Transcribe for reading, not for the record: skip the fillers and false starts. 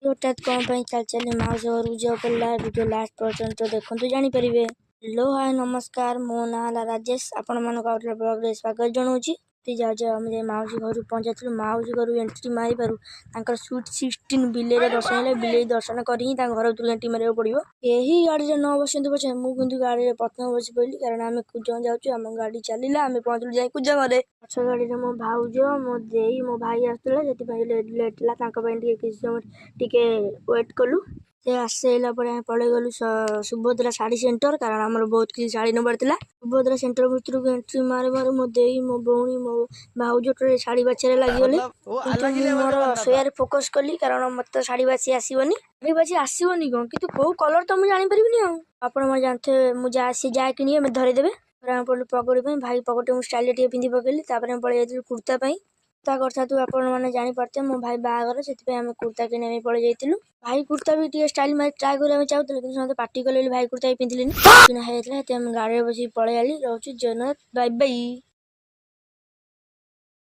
हठात कौन चल चल माउस घर जो पड़ा वीडियो लास्ट पर्यंत देखते जापर। हेलो हाय नमस्कार मो ना राजेश आपण मान ब्लॉग स्वागत जनाऊँगी। जाऊ आम माउसी घर पहुँचा माउसी घर एंट्री मारी पारू स्वीट 16 बिले दर्शन है बिले दर्शन कर घर भर एंट्री मारे पड़ो। यही गाड़ी में न बसते पचे मुझे गाड़ी में प्रथम बस पड़ी कारण आम कुजंग जाऊँ आम गाड़ी चलला आम पहुँचलु जाए कुजंग में पछ गाड़ी में मो भाउज मो देई मो भाई आसुले लेट है किसी समय टिके वेट कलु से आसला पड़े गलु सुभद्रा शाढ़ी सेंटर कारण आम बहुत किसी शाढ़ी नबार था। सुभद्रा सेंटर भर को एंट्री मारे मारे मो देई मो भौणी मो भाउज शाढ़ी बाछे लगिगले मोर सोयार फोकस कली कारण मत शाढ़ी बाछी आसबनी शाढ़ी बाछी आसबनी कौन कि कौ कलर तो मुझे जापर आप जानते मुझे जाए कि धरदेवे पकड़ भाई पकड़ स्टाइल टे पिंधि पकड़ी पलि जाइए कुर्ता कुर्ता करता तू आपण मैंने जापे मो भाई बाहागर से कुर्ता किने पलि जाइलु भाई कुर्ता भी स्टाइल मार ट्राए करने चाहते कि पार्टी कले भाई कुर्ता भी पिंधिले गाड़ी बस पलि आली रोचे जगन्नाथ बाय बाय।